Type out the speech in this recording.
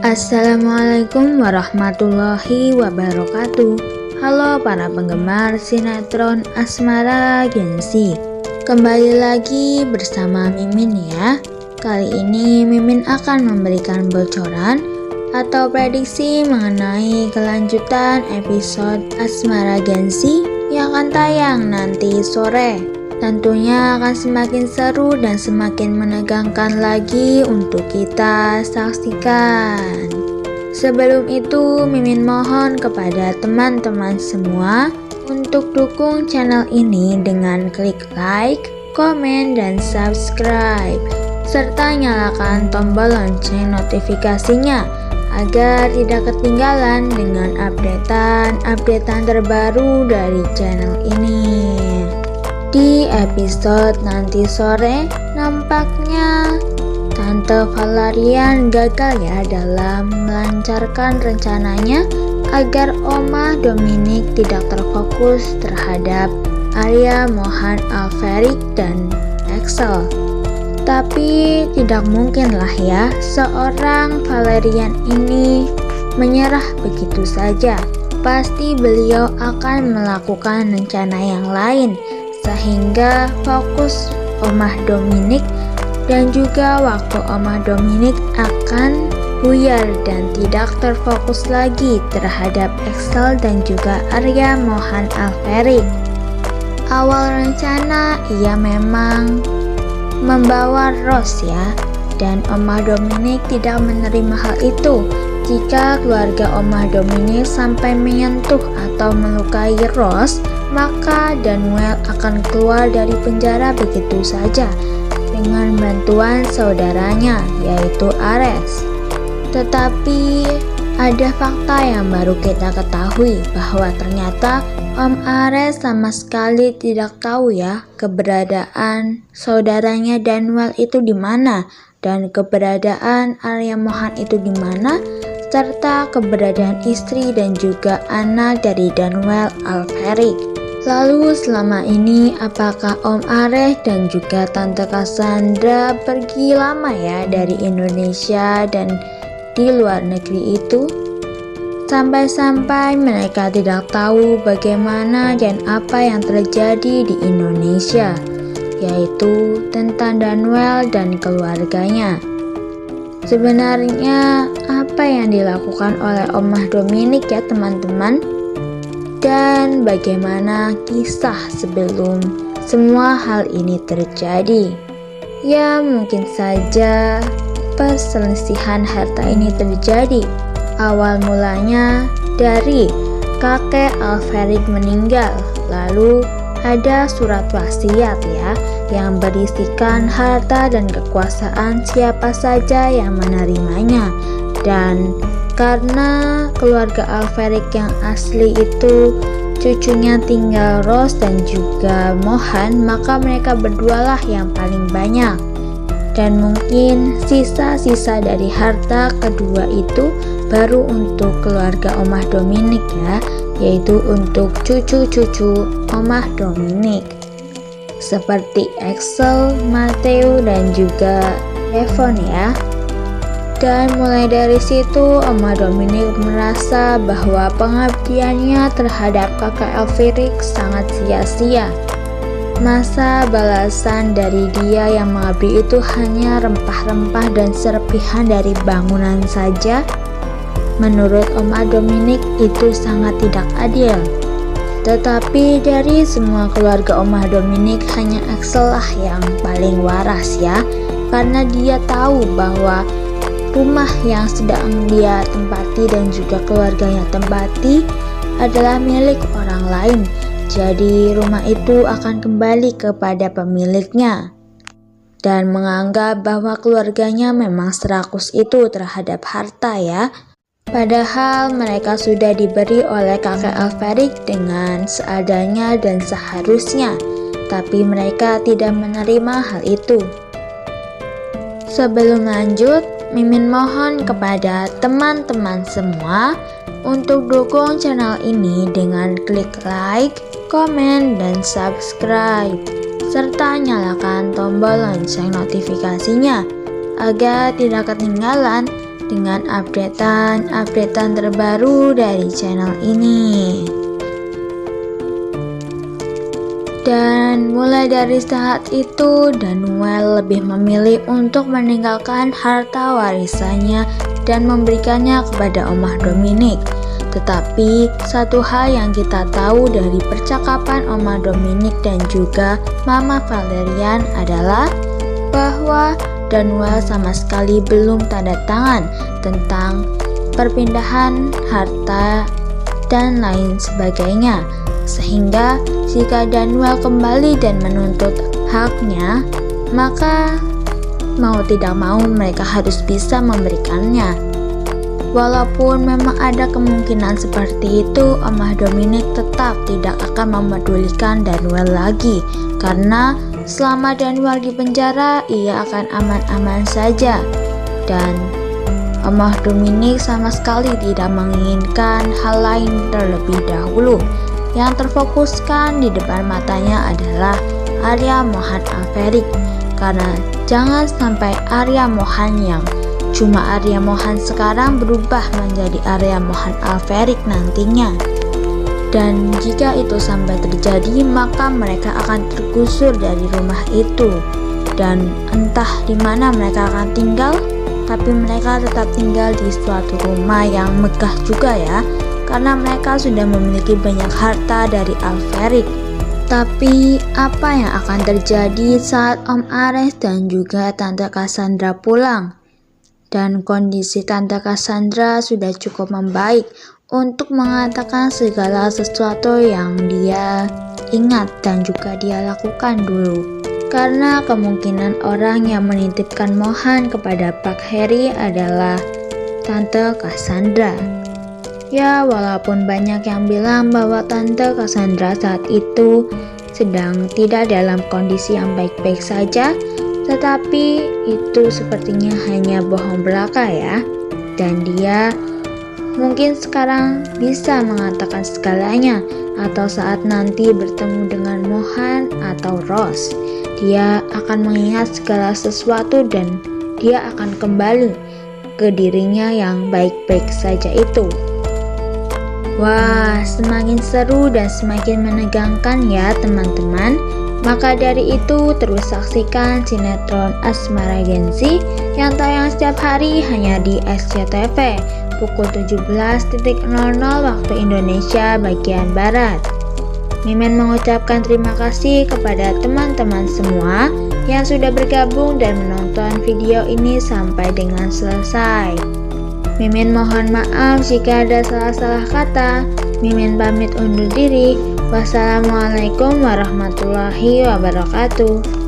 Assalamualaikum warahmatullahi wabarakatuh. Halo para penggemar sinetron Asmara Gengsi. Kembali lagi bersama Mimin ya. Kali ini Mimin akan memberikan bocoran atau prediksi mengenai kelanjutan episode Asmara Gengsi yang akan tayang nanti sore. Tentunya akan semakin seru dan semakin menegangkan lagi untuk kita saksikan. Sebelum itu, Mimin mohon kepada teman-teman semua untuk dukung channel ini dengan klik like, komen, dan subscribe, serta nyalakan tombol lonceng notifikasinya agar tidak ketinggalan dengan updatean terbaru dari channel ini. Di episode nanti sore, nampaknya Tante Valerian gagal ya dalam melancarkan rencananya agar Omah Dominic tidak terfokus terhadap Arya Mohan Alferik dan Axel. Tapi tidak mungkinlah ya seorang Valerian ini menyerah begitu saja. Pasti beliau akan melakukan rencana yang lain, sehingga fokus Omah Dominic dan juga waktu Omah Dominic akan buyar dan tidak terfokus lagi terhadap Axel dan juga Arya Mohan Alferik. Awal rencana ia memang membawa Rose ya, dan Omah Dominic tidak menerima hal itu. Jika keluarga Omah Dominic sampai menyentuh atau melukai Rose, maka Daniel akan keluar dari penjara begitu saja dengan bantuan saudaranya yaitu Ares. Tetapi ada fakta yang baru kita ketahui bahwa ternyata Om Ares sama sekali tidak tahu ya keberadaan saudaranya Daniel itu di mana dan keberadaan Arya Mohan itu di mana, serta keberadaan istri dan juga anak dari Daniel Alferik. Lalu selama ini apakah Om Ares dan juga Tante Cassandra pergi lama ya dari Indonesia dan di luar negeri itu? Sampai-sampai mereka tidak tahu bagaimana dan apa yang terjadi di Indonesia, yaitu tentang Daniel dan keluarganya. Sebenarnya apa yang dilakukan oleh Omah Dominic ya teman-teman? Dan bagaimana kisah sebelum semua hal ini terjadi? Ya mungkin saja perselisihan harta ini terjadi. Awal mulanya dari kakek Alferik meninggal, lalu ada surat wasiat ya yang berisikan harta dan kekuasaan siapa saja yang menerimanya. Dan karena keluarga Alferik yang asli itu cucunya tinggal Rose dan juga Mohan, maka mereka berdualah yang paling banyak. Dan mungkin sisa-sisa dari harta kedua itu baru untuk keluarga Omah Dominic ya, yaitu untuk cucu-cucu Omah Dominic seperti Axel, Matteo, dan juga Devon ya. Dan mulai dari situ Omah Dominic merasa bahwa pengabdiannya terhadap kakak Alferik sangat sia-sia. Masa balasan dari dia yang mengabdi itu hanya rempah-rempah dan serpihan dari bangunan saja. Menurut Omah Dominic itu sangat tidak adil. Tetapi dari semua keluarga Omah Dominic hanya Axel lah yang paling waras ya, karena dia tahu bahwa rumah yang sedang dia tempati dan juga keluarganya tempati adalah milik orang lain. Jadi rumah itu akan kembali kepada pemiliknya, dan menganggap bahwa keluarganya memang serakus itu terhadap harta ya. Padahal mereka sudah diberi oleh kakek Alferik dengan seadanya dan seharusnya, tapi mereka tidak menerima hal itu. Sebelum lanjut, Mimin mohon kepada teman-teman semua untuk dukung channel ini dengan klik like, komen, dan subscribe, serta nyalakan tombol lonceng notifikasinya agar tidak ketinggalan dengan updatean terbaru dari channel ini. Dan mulai dari saat itu, Daniel lebih memilih untuk meninggalkan harta warisannya dan memberikannya kepada Omah Dominic. Tetapi satu hal yang kita tahu dari percakapan Omah Dominic dan juga Mama Valerian adalah bahwa Daniel sama sekali belum tanda tangan tentang perpindahan harta dan lain sebagainya. Sehingga jika Daniel kembali dan menuntut haknya, maka mau tidak mau mereka harus bisa memberikannya. Walaupun memang ada kemungkinan seperti itu, Omah Dominic tetap tidak akan memedulikan Daniel lagi, karena selama Daniel di penjara, ia akan aman-aman saja. Dan Omah Dominic sama sekali tidak menginginkan hal lain terlebih dahulu. Yang terfokuskan di depan matanya adalah Arya Mohan Averik, karena jangan sampai Arya Mohan yang cuma Arya Mohan sekarang berubah menjadi Arya Mohan Averik nantinya. Dan jika itu sampai terjadi, maka mereka akan tergusur dari rumah itu. Dan entah di mana mereka akan tinggal, tapi mereka tetap tinggal di suatu rumah yang megah juga ya, karena mereka sudah memiliki banyak harta dari Averik. Tapi apa yang akan terjadi saat Om Ares dan juga Tante Cassandra pulang? Dan kondisi Tante Cassandra sudah cukup membaik untuk mengatakan segala sesuatu yang dia ingat dan juga dia lakukan dulu. Karena kemungkinan orang yang menitipkan Mohan kepada Pak Harry adalah Tante Cassandra. Ya, walaupun banyak yang bilang bahwa Tante Cassandra saat itu sedang tidak dalam kondisi yang baik-baik saja, tetapi itu sepertinya hanya bohong belaka ya. Dan dia mungkin sekarang bisa mengatakan segalanya, atau saat nanti bertemu dengan Mohan atau Rose, dia akan mengingat segala sesuatu dan dia akan kembali ke dirinya yang baik-baik saja itu. Wah, semakin seru dan semakin menegangkan ya teman-teman. Maka dari itu terus saksikan sinetron Asmara Gen-Z yang tayang setiap hari hanya di SCTV pukul 17.00 waktu Indonesia bagian Barat. Mimin mengucapkan terima kasih kepada teman-teman semua yang sudah bergabung dan menonton video ini sampai dengan selesai. Mimin mohon maaf jika ada salah-salah kata. Mimin pamit undur diri. Wassalamualaikum warahmatullahi wabarakatuh.